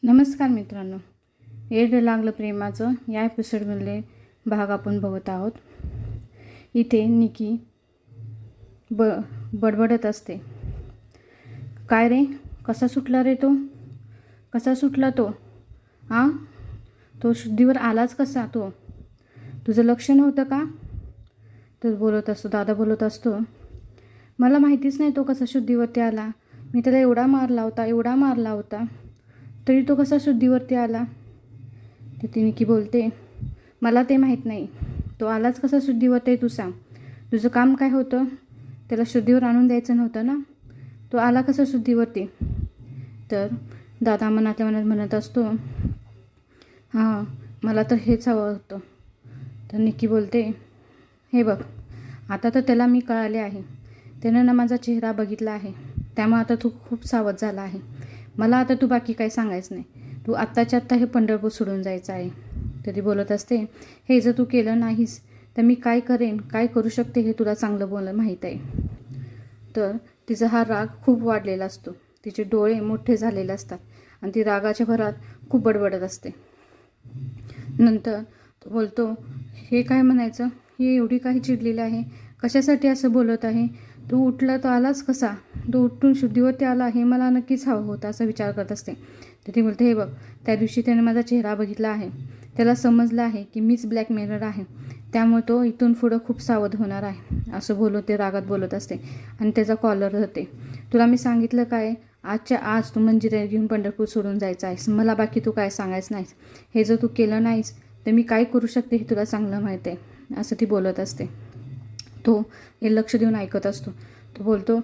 नमस्कार मित्रांनो, येड लागलं प्रेमाचं या एपिसोडमधले भाग आपण बघत आहोत. इथे निकी बडबडत असते. काय रे, कसा सुटला रे तो? कसा सुटला तो? तो शुद्धीवर आलाच कसा? तो तुझं लक्ष नव्हतं का? तो बोलत असतो, दादा बोलत असतो, मला माहितीच नाही तो कसा शुद्धीवरती आला. मी त्याला एवढा मारला होता तरी तो कसा शुद्धीवरती आला? तर ती निकी बोलते, मला ते माहीत नाही. तो आलाच कसा शुद्धीवरती तू सांग. तुझं काम काय होतं? त्याला शुद्धीवर आणून द्यायचं नव्हतं ना? तो आला कसा शुद्धीवरती? तर दादा मनातल्या मनात म्हणत असतो, हां मला तर हेच हवं होतं. तर निकी बोलते, हे बघ, आता तर त्याला मी कळाले आहे. त्यानं ना माझा चेहरा बघितला आहे, त्यामुळे आता तू खूप सावध झाला आहे. मला आता तू बाकी काही सांगायचं नाही. तू आत्ताच्या आत्ता हे पंढरपूर सोडून जायचं आहे. तरी बोलत असते, हे जर तू केलं नाहीस तर मी काय करेन, काय करू शकते हे तुला चांगलं माहीत आहे. तर तिचा हा राग खूप वाढलेला असतो. तिचे डोळे मोठे झालेले असतात आणि ती रागाच्या भरात खूप बडबडत असते. नंतर तो बोलतो, हे काय म्हणायचं? हे एवढी काही चिडलेली आहे, कशासाठी असं बोलत आहे? तो उठला तो आलाच कसा? तो उठून शुद्धीवरती आला हे मला नक्कीच हवं होतं असा विचार करत असते. तर ती बोलते, हे बघ, त्या दिवशी त्याने माझा चेहरा बघितला आहे. त्याला समजलं आहे की मीच ब्लॅकमेलर आहे, त्यामुळे तो इथून पुढं खूप सावध होणार आहे असं बोलत ते रागात बोलत असते आणि त्याचा कॉलर होते. तुला मी सांगितलं काय, आजच्या आज तू मंजिऱ्या घेऊन पंढरपूर सोडून जायचं आहेस. मला बाकी तू काय सांगायचं नाहीस. हे जर तू केलं नाहीस तर मी काय करू शकते हे तुला चांगलं माहीत आहे असं ती बोलत असते. तो हे लक्ष देऊन ऐकत असतो. तो बोलतो,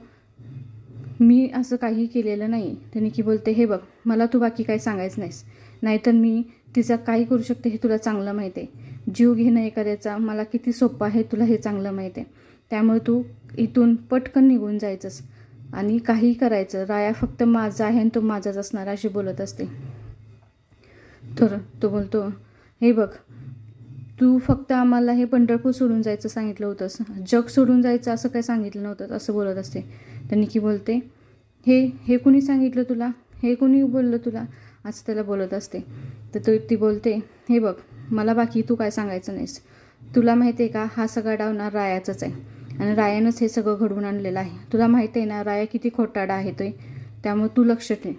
मी असं काही केलेलं नाही. तर निकी बोलते, हे बघ, मला तू बाकी काही सांगायचं नाहीस, नाहीतर मी तिचा काही करू शकते हे तुला चांगलं माहीत आहे. जीव घेणं एखाद्याचा मला किती सोपं आहे तुला हे चांगलं माहीत आहे. त्यामुळे तू इथून पटकन निघून जायचंस आणि काही करायचं. राया फक्त माझा आहे आणि तो माझाच असणार अशी बोलत असते. तर तो बोलतो, हे बघ, तू फक्त आम्हाला हे पंढरपूर सोडून जायचं सांगितलं होतंस, जग सोडून जायचं असं काही सांगितलं नव्हतं असं बोलत असते. तर निकी बोलते, हे कुणी सांगितलं तुला? हे कुणी बोललं तुला? असं त्याला बोलत असते. तर ती बोलते, हे बघ, मला बाकी तू काय सांगायचं नाहीस. तुला माहिती आहे का, हा सगळा डाव ना रायाचाच आहे आणि रायानंच हे सगळं घडवून आणलेलं आहे. तुला माहिती आहे ना राया किती खोटारडा आहे तो, त्यामुळे तू लक्ष ठेव.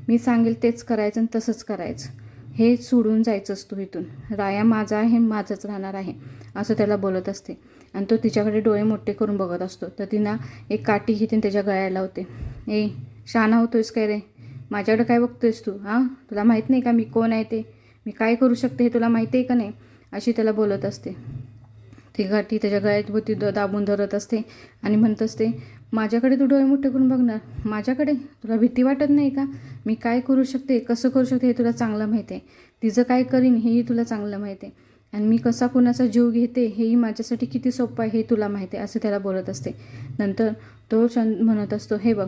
मी सांगेल तेच करायचं आणि तसंच करायचं. हे सोडून जायचंच तू इथून. राया माझा आहे, माझंच राहणार आहे असं त्याला बोलत असते. आणि तो तिच्याकडे डोळे मोठे करून बघत असतो. तर तिनं एक काठी घेते त्याच्या गळ्याला लावते. ए, शहाणा होतोयस काय रे? माझ्याकडे काय बघतोयस तू? तुला माहीत नाही का मी कोण आहे ते? मी काय करू शकते हे तुला माहिती आहे का नाही? अशी त्याला बोलत असते. ती काठी त्याच्या गळ्यात दाबून धरत असते आणि म्हणत असते, माझ्याकडे तू डोळे मोठे करून बघणार? माझ्याकडे? तुला भीती वाटत नाही का? मी काय करू शकते, कसं करू शकते हे तुला चांगलं माहीत आहे. तिचं काय करीन हेही तुला चांगलं माहीत आहे. आणि मी कसा कुणाचा जीव घेते हेही माझ्यासाठी किती सोपं आहे हे तुला माहिती आहे असं त्याला बोलत असते. नंतर तो म्हणत असतो, हे बघ,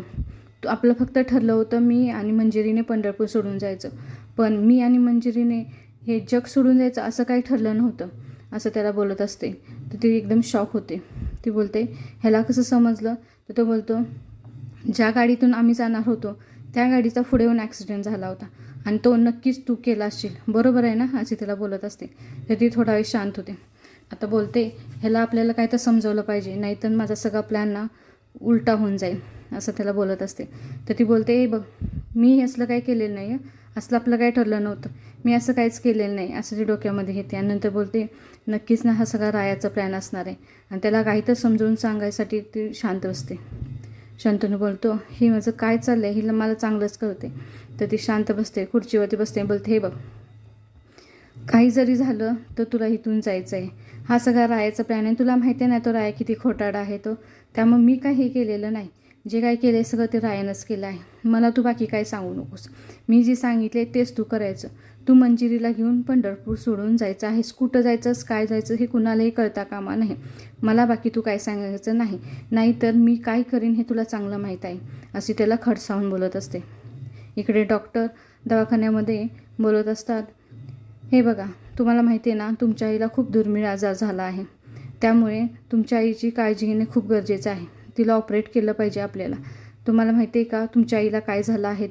तू आपलं फक्त ठरलं होतं मी आणि मंजिरीने पंढरपूर सोडून जायचं, पण मी आणि मंजिरीने हे जग सोडून जायचं असं काही ठरलं नव्हतं असं त्याला बोलत असते. तर ती एकदम शॉक होते. ती बोलते, ह्याला कसं समजलं? तर तो बोलतो, ज्या गाडीतून आम्ही जाणार होतो त्या गाडीचा पुढे येऊन ॲक्सिडेंट झाला होता आणि तो नक्कीच तू केला असशील, बरोबर आहे ना? अशी त्याला बोलत असते. तर ती थोडा वेळ शांत होते. आता बोलते, ह्याला आपल्याला काय तर समजवलं पाहिजे, नाहीतर माझा सगळा प्लॅन ना उलटा होऊन जाईल असं त्याला बोलत असते. तर ती बोलते, हे बघ, मी असलं काही केलेलं नाही, असलं आपलं काही ठरलं नव्हतं, मी असं काहीच केलेलं नाही असं ती डोक्यामध्ये घेते. आणि नंतर बोलते, नक्कीच ना हा सगळा रायाचा प्लॅन असणार आहे. आणि त्याला काही तर समजवून सांगायसाठी ती शांत बसते. शांतनू बोलतो, हे माझं काय चाललं आहे, हिला मला चांगलंच करते. तर ती शांत बसते, खुर्चीवरती बसते, बोलते, हे बघ, काही जरी झालं तर तुला इथून जायचं आहे. हा सगळा रायाचा प्लॅन आहे. तुला माहिती आहे ना तो राया किती खोटारडा आहे तो, त्यामुळे मी काही केलेलं नाही. जे काही केलं आहे सगळं ते रायानंच केलं आहे. मला तू बाकी काय सांगू नकोस. मी जे सांगितले तेच तू करायचं. तू मंजिरीला घेऊन पंढरपूर सोडून जायचं आहेस. कुठं जायचंस, काय जायचं हे कुणालाही कळता कामा नाही. मला बाकी तू काय सांगायचं नाही, नाहीतर मी काय करीन हे तुला चांगलं माहीत आहे अशी त्याला खडसावून बोलत असते. इकडे डॉक्टर दवाखान्यामध्ये बोलत असतात, हे बघा, तुम्हाला माहिती आहे ना तुमच्या आईला खूप दुर्मिळ आजार झाला आहे, त्यामुळे तुमच्या आईची काळजी घेणे खूप गरजेचं आहे. तिला ऑपरेट केलं पाहिजे आपल्याला. तुम्हाला माहिती आहे का तुमच्या आईला काय झालं आहे?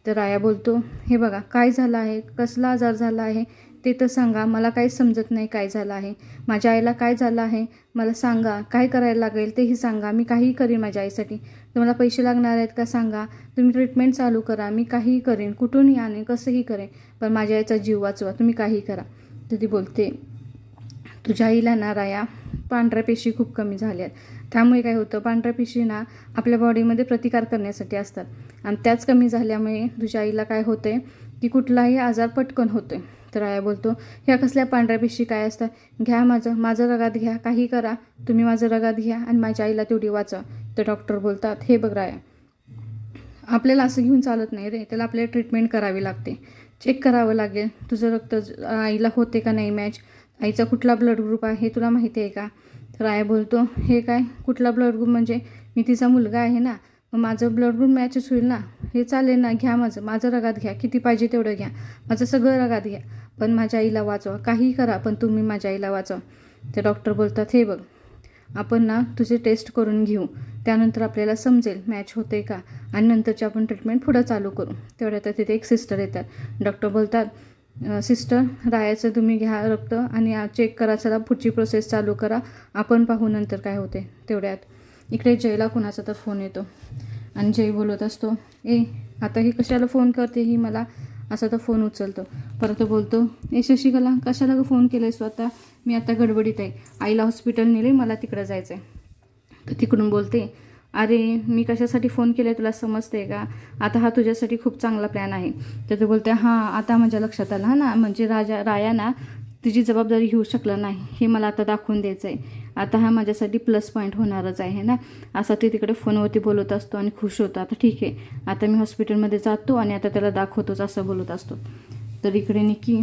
तर राया बोलतो, हे बघा काय झालं आहे, कसला आजार झाला आहे ते तर सांगा, मला काही समजत नाही काय झालं आहे, माझ्या आईला काय झालं आहे मला सांगा, काय करायला लागेल तेही सांगा, मी काहीही करीन माझ्या आईसाठी. तुम्हाला पैसे लागणार आहेत का सांगा, तुम्ही ट्रीटमेंट चालू करा, मी काहीही करेन, कुठूनही आणेन, कसंही करेन, पण माझ्या आईचा जीव वाचवा, तुम्ही काहीही करा. तर ती बोलते, तुझ्या आईला ना राया पांढऱ्या पेशी खूप कमी झाल्या आहेत. त्यामुळे काय होतं, पांढऱ्या पेशी ना आपल्या बॉडीमध्ये प्रतिकार करण्यासाठी असतात आणि त्याच कमी झाल्यामुळे तुझ्या आईला काय होते की कुठलाही आजार पटकन होतोय. तर राया बोलतो, ह्या कसल्या पांढऱ्या पेशी काय असतात, घ्या माझं रगात घ्या, काही करा, तुम्ही माझं रगात घ्या आणि माझ्या आईला तेवढी वाचवा. तर डॉक्टर बोलतात, हे बघ राया, आपल्याला असं घेऊन चालत नाही रे, त्याला आपल्याला ट्रीटमेंट करावी लागते, चेक करावं लागेल तुझं रक्त आईला होते का नाही मॅच, आईचा कुठला ब्लड ग्रुप आहे हे तुला माहिती आहे का. तर राया बोलतो, हे काय कुठला ब्लड ग्रुप म्हणजे, मी तिचा मुलगा आहे ना, मग माझं ब्लड ग्रुप मॅचच होईल ना, हे चालेल ना, घ्या माझं रगात घ्या, किती पाहिजे तेवढं घ्या, माझं सगळं रगात घ्या, पण माझ्या आईला वाचवा, काही करा पण तुम्ही माझ्या आईला वाचवा. तर डॉक्टर बोलतात, हे बघ आपण ना तुझे टेस्ट करून घेऊ, त्यानंतर आपल्याला समजेल मॅच होते का आणि नंतरची आपण ट्रीटमेंट पुढं चालू करू. तेवढ्यात तिथे एक सिस्टर येतात. डॉक्टर बोलतात, सिस्टर रायाचं तुम्ही घ्या रक्त आणि चेक करा, चला पुढची प्रोसेस चालू करा, आपण पाहू नंतर काय होते. तेवढ्यात इकडे जयला कोणाचा तर फोन येतो आणि जय बोलत असतो, आता ही कशाला फोन करते ही मला, असा तर फोन उचलतो. परत बोलतो, शशिकला कशाला ग फोन केलं आहे स्वतः, मी आता गडबडीत आहे, आईला हॉस्पिटल नेले, मला तिकडं जायचं आहे. तर तिकडून बोलते, अरे मी कशासाठी फोन केला आहे तुला समजते का, आता हा तुझ्यासाठी खूप चांगला प्लॅन आहे. तर ते बोलते, हां आता माझ्या लक्षात आलं, हां ना, म्हणजे राया ना तिची जबाबदारी घेऊ शकला नाही हे मला आता दाखवून द्यायचं आहे, आता हा माझ्यासाठी प्लस पॉईंट होणारच आहे ना, असं ते तिकडे फोनवरती बोलत असतो आणि खुश होतो. आता ठीक आहे, आता मी हॉस्पिटलमध्ये जातो आणि आता त्याला दाखवतोच असं बोलत असतो. तर इकडे निकी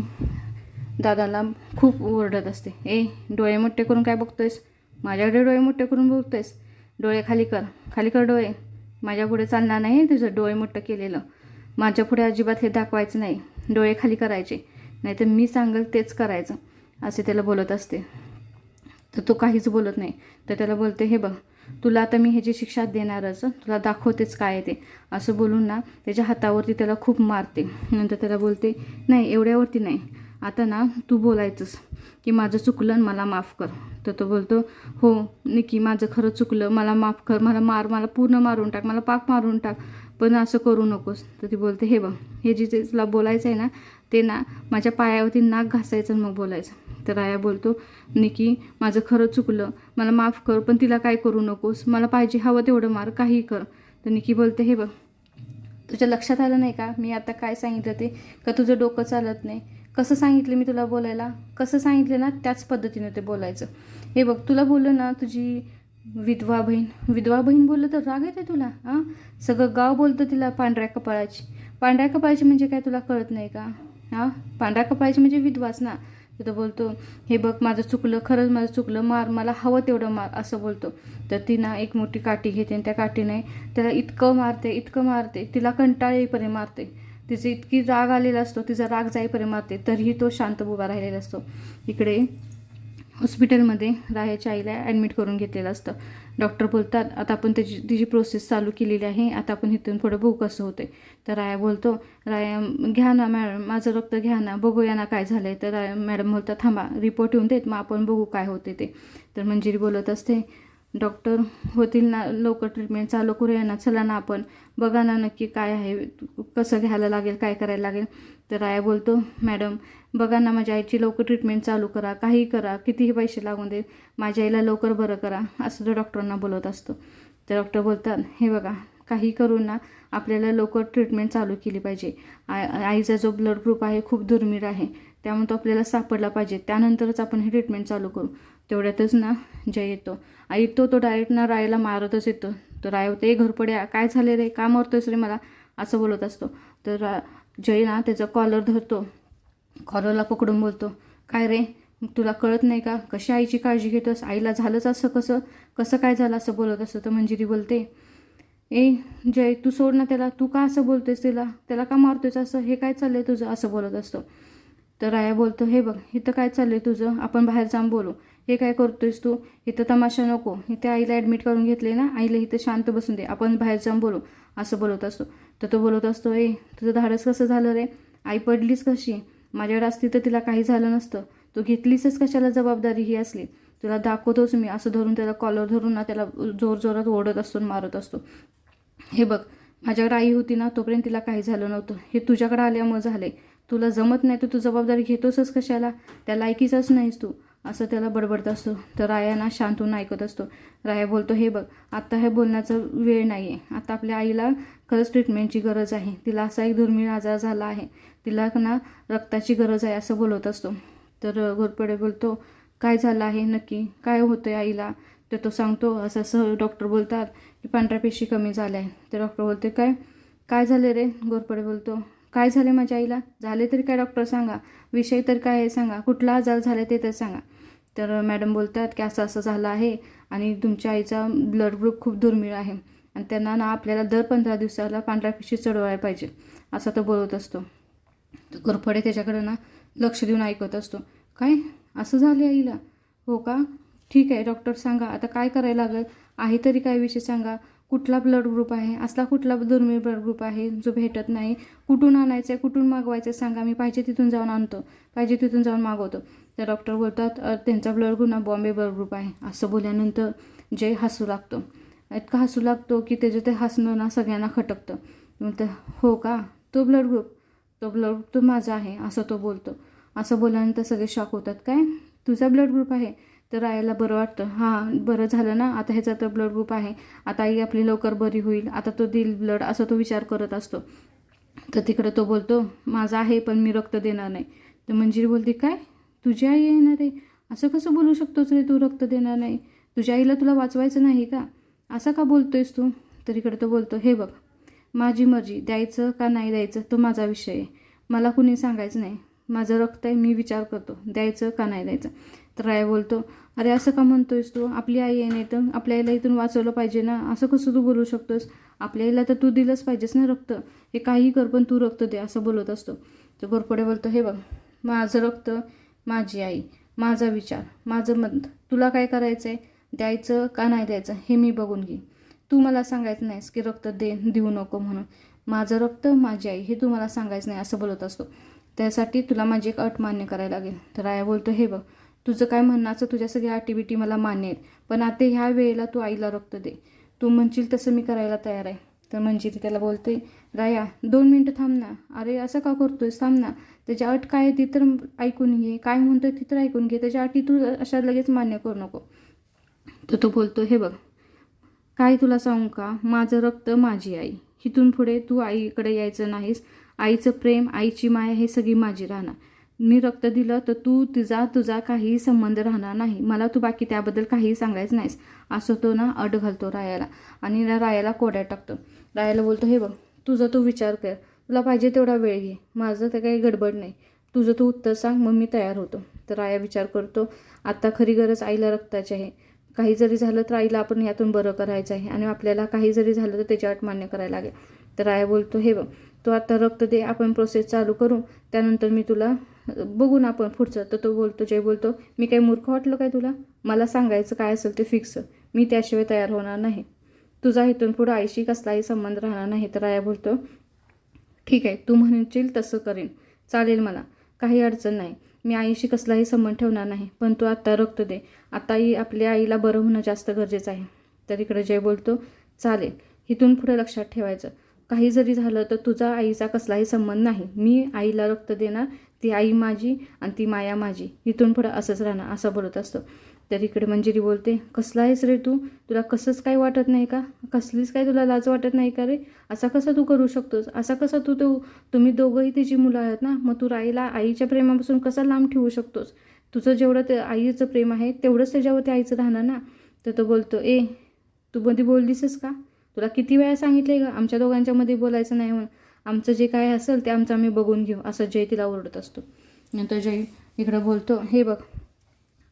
दादाला खूप ओरडत असते, डोळे मोठे करून काय बघतोयस, माझ्याकडे डोळे मोठे करून बघतोयस, डोळे खाली कर डोळे, माझ्या पुढे चालणार नाही तुझं डोळे मोठं केलेलं, माझ्या पुढे अजिबात हे दाखवायचं नाही, डोळे खाली करायचे, नाही तर मी सांगेल तेच करायचं, असे त्याला बोलत असते. तर तो काहीच बोलत नाही. तर त्याला बोलते, हे बघ तुला आता मी ह्याची शिक्षा देणारच, तुला दाखवतेच काय ते, असं बोलून ना त्याच्या हातावरती त्याला खूप मारते. नंतर त्याला बोलते, नाही एवढ्यावरती नाही, आता ना तू बोलायचंस की माझं चुकलं आणि मला माफ कर. तर तो बोलतो, हो निकी माझं खरं चुकलं, मला माफ कर, मला मला पूर्ण मारून टाक, मला पाक मारून टाक, पण असं करू नकोस. तर ती बोलते, हे बघ हे जे तुला बोलायचं आहे ना ते ना माझ्या पायावरती नाक घासायचं मग बोलायचं. तर राया बोलतो, निकी माझं खरं चुकलं, मला माफ कर, पण तिला काय करू नकोस, मला पाहिजे हवं तेवढं मार, काही कर. तर निकी बोलते, हे बघ तुझ्या लक्षात आलं नाही का मी आता काय सांगितलं ते, का तुझं डोकं चालत नाही, कसं सांगितलं मी तुला बोलायला, कसं सांगितलं ना त्याच पद्धतीनं ते बोलायचं. हे बघ तुला बोललं ना तुझी विधवा बहीण बोललं तर राग येते तुला, हां सगळं गाव बोलतं तिला पांढऱ्या कपाळाची म्हणजे काय तुला कळत नाही का, हां पांढऱ्या कपाळाची म्हणजे विधवाच ना. तर तो बोलतो, हे बघ माझं चुकलं, खरंच माझं चुकलं, मार मला हवं तेवढं मार, असं बोलतो. तर ती ना एक मोठी काठी घेते आणि त्या काठीने त्याला इतकं मारते तिला कंटाळ येईपर्यंत मारते, तिचे इतकी राग आलेला असतो, तिचा राग जाईपर्यंत मारते, तरीही तो शांत उभा राहिलेला असतो. इकडे हॉस्पिटलमध्ये रायाच्या आईला ॲडमिट करून घेतलेलं असतं. डॉक्टर बोलतात, आता आपण तिची प्रोसेस चालू केलेली आहे, आता आपण इथून पुढं बघू कसं होते. तर राया बोलतो, राया घ्या ना मॅडम माझं रक्त घ्या ना, बघूया ना काय झालं आहे. तर मॅडम बोलतात, थांबा रिपोर्ट येऊन देत मग आपण बघू काय होते ते. तर मंजिरी बोलत असते, डॉक्टर होतील ना लवकर ट्रीटमेंट चालू करूया ना, चला ना आपण बघा ना नक्की काय आहे, कसं घ्यायला लागेल, काय करायला लागेल. तर राया बोलतो, मॅडम बघा ना माझ्या आईची लवकर ट्रीटमेंट चालू करा, काही करा, कितीही पैसे लागून दे, माझ्या आईला लवकर बरं करा, असं तो डॉक्टरांना बोलत असतो. तर डॉक्टर बोलतात, हे बघा काही करून ना आपल्याला लवकर ट्रीटमेंट चालू केली पाहिजे, आईचा जो ब्लड ग्रुप आहे खूप दुर्मिळ आहे, त्यामुळे तो आपल्याला सापडला पाहिजे, त्यानंतरच आपण हे ट्रीटमेंट चालू करू. तेवढ्यातच ना जय येतो. आई तो डायरेक्ट ना रायाला मारतच येतो. तर राय होते, घरपड्या काय झाले रे, का मारतोयस रे मला, असं बोलत असतो. तर जय ना त्याचा कॉलर धरतो, कॉलरला पकडून बोलतो, काय रे तुला कळत नाही का, कशी आईची काळजी घेतोस, आईला झालंच असं कसं काय झालं, असं बोलत असतो. तर मंजिरी बोलते, जय तू सोड ना त्याला, तू का असं बोलतोयस, त्याला का मारतोयस, असं हे काय चाललंय तुझं, असं बोलत असतो. तर राया बोलतो, हे बघ इथं काय चाललंय तुझं, आपण बाहेर जाऊन बोलू, हे काय करतोयस तू, इथं तमाशा नको, इथे आईला ॲडमिट करून घेतले ना, आईला इथं शांत बसून दे, आपण बाहेर जाऊन बोलू, असं बोलत असतो. तर तो बोलत असतो, ए तुझं धाडस कसं झालं रे, आई पडलीच कशी, माझ्याकडे असती तर तिला काही झालं नसतं, तू घेतलीसच कशाला जबाबदारी ही असली, तुला दाखवतोच मी, असं धरून त्याला कॉलर धरून ना त्याला जोरजोरात ओढत असतो मारत असतो. हे बघ, माझ्याकडे आई होती ना तोपर्यंत तिला काही झालं नव्हतं, हे तुझ्याकडे आल्यामुळे झाले, तुला जमत नाही तर तू जबाबदारी घेतोसच कशाला, त्या लायकीचाच नाहीस तू, असं त्याला बडबडत असतो. तर राया ना शांत होऊन ऐकत असतो. राया बोलतो, हे बघ आता हे बोलण्याचा वेळ नाही आहे, आता आपल्या आईला खरंच ट्रीटमेंटची गरज आहे, तिला असा एक दुर्मिळ आजार झाला आहे, तिला ना रक्ताची गरज आहे, असं बोलत असतो. तर घोरपडे बोलतो, काय झालं आहे नक्की, काय होतं आहे आईला, तर तो सांगतो, असं असं डॉक्टर बोलतात की पांढऱ्या पेशी कमी झाल्या आहे. ते डॉक्टर बोलते, काय काय झाले रे, घोरपडे बोलतो, काय झाले माझ्या आईला, झाले तरी काय डॉक्टर सांगा, विषय तर काय आहे सांगा, कुठला आजार झाला ते तर सांगा. तर मॅडम बोलतात की असं असं झालं आहे आणि तुमच्या आईचा ब्लड ग्रुप खूप दुर्मिळ आहे आणि त्यांना ना आपल्याला दर 15 दिवसाला पांढऱ्या पेशी चढवायला पाहिजे, असं तो बोलत असतो. तर घोरपडे त्याच्याकडे ना लक्ष देऊन ऐकत असतो. काय असं झालं आईला, हो का, ठीक आहे डॉक्टर सांगा आता काय करायला लागेल, आहे तरी काय विषय सांगा, कुठला ब्लड ग्रुप आहे, असला कुठला दुर्मिळ ब्लड ग्रुप आहे जो भेटत नाही, कुठून आणायचं आहे, कुठून मागवायचं आहे सांगा, मी पाहिजे तिथून जाऊन आणतो, पाहिजे तिथून जाऊन मागवतो. तर डॉक्टर बोलतात, त्यांचा ब्लड ग्रुप ना बॉम्बे ब्लड ग्रुप आहे. असं बोलल्यानंतर जय हसू लागतो, इतका हसू लागतो की त्याचं ते हसणं ना सगळ्यांना खटकतं. म्हणतं, हो का, तो ब्लड ग्रुप तो माझा आहे, असं तो बोलतो. असं बोलल्यानंतर सगळे शॉक होतात, काय तुझा ब्लड ग्रुप आहे, तर आईला बरं वाटतं, हां बरं झालं ना, आता ह्याचा तर ब्लड ग्रुप आहे, आता आई आपली लवकर बरी होईल, आता तो देईल ब्लड, असं तो विचार करत असतो. तर तिकडं तो बोलतो, माझा आहे पण मी रक्त देणार नाही. तर मंजिरी बोलते, काय तुझी आई येणार आहे, असं कसं बोलू शकतोस रे तू, रक्त देणार नाही, तुझ्या आईला तुला वाचवायचं नाही का, असा का बोलतोयस तू. तर इकडं तो बोलतो, हे बघ माझी मर्जी, द्यायचं का नाही द्यायचं तो माझा विषय आहे, मला कुणी सांगायचं नाही, माझं रक्त आहे, मी विचार करतो द्यायचं का नाही द्यायचं. तर राया बोलतो, अरे असं का म्हणतोयस तू, आपली आई आहे नाही तर आपल्या आईला इथून वाचवलं पाहिजे ना, असं कसं तू बोलू शकतोस, आपल्या आईला तर तू दिलंच पाहिजेस ना रक्त, हे काही कर पण तू रक्त दे, असं बोलत असतो. तर घोरपडे बोलतो, हे बघ माझं रक्त, माझी आई, माझा विचार, माझं मत, तुला काय करायचं आहे, द्यायचं का नाही द्यायचं हे मी बघून घे, तू मला सांगायचं नाहीस की रक्त देऊ नको म्हणून, माझं रक्त माझी आई हे तू मला सांगायचं नाही, असं बोलत असतो. त्यासाठी तुला माझी एक अट मान्य करायला लागेल. तर आया बोलतो, हे बघ तुझं काय म्हणण्याचं, तुझ्या सगळ्या ॲक्टिव्हिटी मला मान्य आहेत, पण आता ह्या वेळेला तू आईला रक्त दे, तू म्हणशील तसं मी करायला तयार आहे. तर मंजिरी त्याला बोलते, राया 2 मिनटं थांब ना, अरे असं का करतोयस, थांब ना, त्याच्या अट काय ती तर ऐकून घे, काय म्हणतोय ती तर ऐकून घे, त्याच्या अटी तू अशा लगेच मान्य करू नको. तर तो बोलतो, हे बघ काय तुला सांगू का, माझं रक्त माझी आई, इथून पुढे तू आईकडे यायचं नाहीस, आईचं प्रेम आईची माया हे सगळी माझी राहणार, मी रक्त दिलं तर तू तुझा काहीही संबंध राहणार नाही, मला तू बाकी त्याबद्दल काहीही सांगायचं नाहीस, असं तो ना अट घालतो रायाला आणि रायाला कोड्यात टाकतो. रायाला बोलतो, हे बघ तुझा तू विचार कर, तुला पाहिजे तेवढा वेळ घे, माझं तर काही गडबड नाही, तुझं तू उत्तर सांग मग मी तयार होतो. तर राया विचार करतो, आता खरी गरज आईला रक्ताची आहे, काही जरी झालं तर आईला आपण यातून बरं करायचं आहे आणि आपल्याला काही जरी झालं तर त्याची अट मान्य करायला लागेल. तर राया बोलतो, हे बघ तू आता रक्त दे, आपण प्रोसेस चालू करू, त्यानंतर मी तुला बघू ना आपण पुढचं. तर तो बोलतो, जय बोलतो, मी काही मूर्ख वाटलं काय तुला, मला सांगायचं काय असेल ते फिक्स, मी त्याशिवाय तयार होणार नाही, तुझा इथून पुढं आईशी कसलाही संबंध राहणार नाही. तर राया बोलतो, ठीक आहे तू म्हणशील तसं करेन, चालेल, मला काही अडचण नाही, मी आईशी कसलाही संबंध ठेवणार नाही, पण तू आत्ता रक्त दे, आता आपल्या आईला बरं होणं जास्त गरजेचं आहे. तर इकडे जय बोलतो, चालेल, इथून पुढे लक्षात ठेवायचं, काही जरी झालं तर तुझा आईचा कसलाही संबंध नाही, मी आईला रक्त देणार, ती आई माझी आणि ती माया माझी, इथून पुढे असंच राहणार, असं बोलत असतो. तर इकडे मंजिरी बोलते, कसला आहेस रे तू, तुला कसंच काय वाटत नाही का, कसलीच काय तुला लाज वाटत नाही का रे, असा कसा तू करू शकतोस, असा कसा तुम्ही दोघंही तिची मुलं आहात ना, मग तू राईला आईच्या प्रेमापासून कसा लांब ठेवू शकतोस, तुझं जेवढं ते आईचं प्रेम आहे तेवढंच त्याच्यावरती आईचं राहणार ना. तर तो बोलतो, तू मध्ये बोललीसच का, तुला किती वेळा सांगितलं का आमच्या दोघांच्यामध्ये बोलायचं नाही म्हणून, आमचं जे काय असेल ते आमचं आम्ही बघून घेऊ, असं जय तिला ओरडत असतो. नंतर जय इकडं बोलतो, हे बघ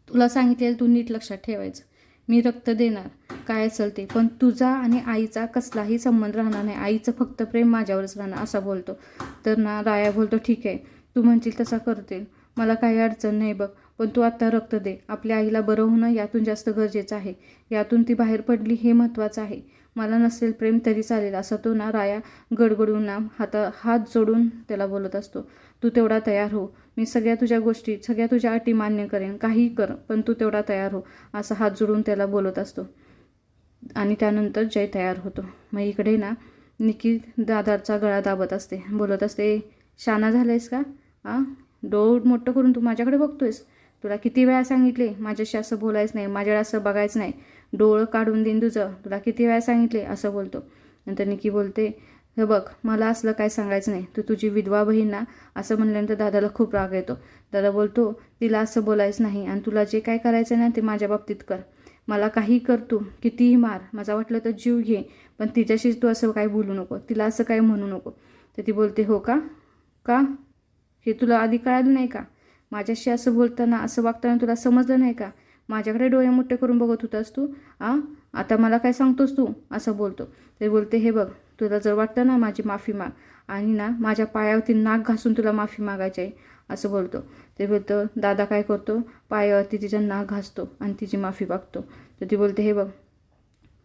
तुला सांगितलेलं तू नीट लक्षात ठेवायचं, मी रक्त देणार काय असेल ते, पण तुझा आणि आईचा कसलाही संबंध राहणार नाही, आईचं फक्त प्रेम माझ्यावरच राहणार, असा बोलतो. तर ना राया बोलतो, ठीक आहे तू म्हणशील तसा करते, मला काही अडचण नाही बघ, पण तू आत्ता रक्त दे, आपल्या आईला बरं होणं यातून जास्त गरजेचं आहे, यातून ती बाहेर पडली हे महत्त्वाचं आहे, मला नसेल प्रेम तरी चालेल, असं तो ना राया गडगडून ना हात जोडून त्याला बोलत असतो. तू तेवढा तयार हो, मी सगळ्या तुझ्या गोष्टी, सगळ्या तुझ्या अटी मान्य करेन, काहीही कर, पण तू तेवढा तयार हो, असं हात जोडून त्याला बोलत असतो. आणि त्यानंतर जय तयार होतो. मग इकडे ना निकी दादाचा गळा दाबत असते, बोलत असते, शाना झालायस का? डोळ मोठं करून तू माझ्याकडे बघतोयस? तुला किती वेळा सांगितले माझ्याशी असं बोलायचं नाही, माझ्याकडे असं बघायचं नाही, डोळं काढून देईन तुझं, तुला किती वेळा सांगितले, असं बोलतो. नंतर निकी बोलते, हे बघ, मला असलं काय सांगायचं नाही, तू तुझी विधवा बहीण ना, असं म्हणल्यानंतर दादाला खूप राग येतो. दादा बोलतो, तिला असं बोलायचं नाही, आणि तुला जे काय करायचं ना ते माझ्या बाबतीत कर, मला काही कर, तू कितीही मार, माझा वाटलं तर जीव घे, पण तिच्याशीच तू असं काय बोलू नको, तिला असं काय म्हणू नको. तर ती बोलते, हो का? का? हे तुला आधी कळालं नाही का? माझ्याशी असं बोलताना, असं वागताना तुला समजलं नाही का? माझ्याकडे डोळे मोठे करून बघत होतास तू? आता मला काय सांगतोस तू? असं बोलतो. ते बोलते, हे बघ, तुला जर वाटतं ना माझी माफी माग, आणि ना माझ्या पायावरती नाक घासून तुला माफी मागायची आहे, असं बोलतो. ते बोलतं, दादा काय करतो, पायावरती तिच्या नाक घासतो आणि तिची माफी मागतो. तर ती बोलते, हे बघ,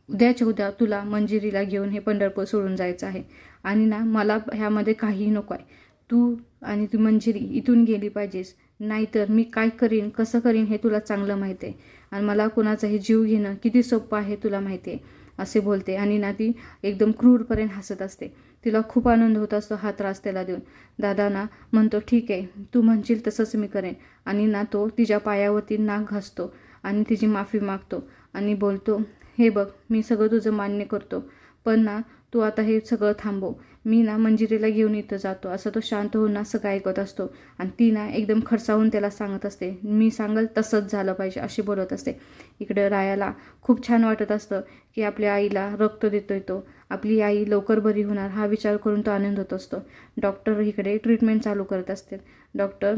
उद्याच्या उद्या तुला मंजिरीला घेऊन हे पंढरपूर सोडून जायचं आहे, आणि ना मला ह्यामध्ये काहीही नको आहे, तू आणि ती मंजिरी इथून गेली पाहिजेस, नाहीतर मी काय करीन, कसं करीन हे तुला चांगलं माहिती आहे, आणि मला कोणाचाही जीव घेणं किती सोपं आहे तुला माहिती आहे, असे बोलते. आणि ना ती एकदम क्रूरपर्यंत हसत असते. तिला खूप आनंद होत असतो हा त्रास त्याला देऊन. दादा ना म्हणतो, ठीक आहे, तू म्हणशील तसंच मी करेन, आणि ना तो तिच्या पायावरती नाक घासतो आणि तिची माफी मागतो आणि बोलतो, हे बघ, मी सगळं तुझं मान्य करतो, पण ना तू आता हे सगळं थांबव, मी ना मंजिरीला घेऊन इथं जातो, असं तो शांत होऊन ना सगळं ऐकत असतो. आणि ती ना एकदम खडसावून त्याला सांगत असते, मी सांगल तसंच झालं पाहिजे, अशी बोलत असते. इकडे रायाला खूप छान वाटत असतं की आपल्या आईला रक्त देतोय तो, आपली आई लवकर बरी होणार हा विचार करून तो आनंद होत असतो. डॉक्टर इकडे ट्रीटमेंट चालू करत असते. डॉक्टर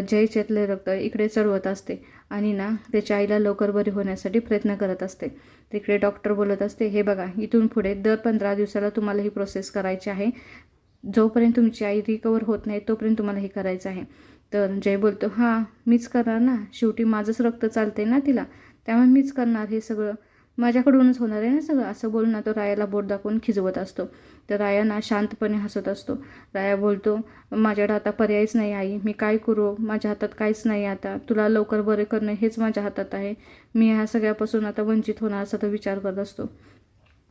जयचेतले रक्त इकडे चढवत असते आणि ना त्याच्या आईला लवकर बरी होण्यासाठी प्रयत्न करत असते. तिकडे डॉक्टर बोलत असते, हे बघा, इथून पुढे दर 15 दिवसाला तुम्हाला ही प्रोसेस करायची आहे, जोपर्यंत तुमची आई रिकवर होत नाही तोपर्यंत तुम्हाला हे करायचं आहे. तर जय बोलतो, हां मीच करणार ना, शेवटी माझंच रक्त चालतंय ना तिला, त्यामुळे मीच करणार, हे सगळं माझ्याकडूनच होणार आहे ना सगळं, असं बोलून ना तो रायाला बोट दाखवून खिजवत असतो. तर राया ना शांतपणे हसत असतो. राया बोलतो, माझ्याकडे आता पर्यायच नाही आई, मी काय करू, माझ्या हातात काहीच नाही आता, तुला लवकर बरे करणं हेच माझ्या हातात आहे, मी ह्या सगळ्यापासून आता वंचित होणार असा तो विचार करत असतो.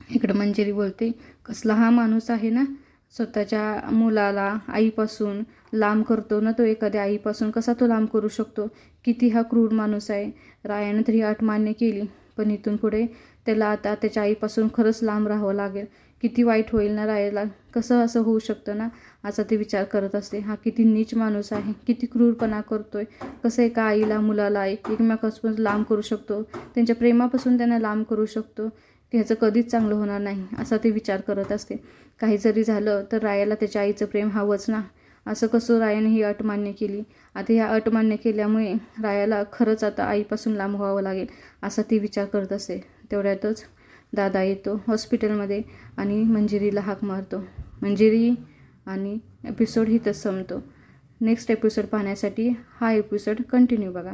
इकडं मंजिरी बोलते, कसला हा माणूस आहे ना, स्वतःच्या मुलाला आईपासून लांब करतो ना, तो एखाद्या आईपासून कसा तो लांब करू शकतो, किती हा क्रूर माणूस आहे. रायानं तरी अट मान्य केली, पण इथून पुढे त्याला आता त्याच्या आईपासून खरंच लांब राहावं लागेल, किती वाईट होईल ना रायाला, कसं असं होऊ शकतं ना, असा ते विचार करत असते. हा किती नीच माणूस आहे, किती क्रूरपणा करतोय, कसं एका आईला मुलाला एकमेकांपासून लांब करू शकतो, त्यांच्या प्रेमापासून त्यांना लांब करू शकतो, की ह्याचं कधीच चांगलं होणार नाही, असा ते विचार करत असते. काही जरी झालं तर रायाला त्याच्या आईचं प्रेम हवंच ना, असं कसं रायाने ही अट मान्य केली. आता ह्या अट मान्य केल्यामुळे रायाला खरंच आता आईपासून लांब व्हावं लागेल, असा ती विचार करत असते. तेवढ्यातच दादा येतो हॉस्पिटलमध्ये आणि मंजिरीला हाक मारतो. मंजिरी, आणि एपिसोड इथंच संपतो. नेक्स्ट एपिसोड पाहण्यासाठी हा एपिसोड कंटिन्यू बघा.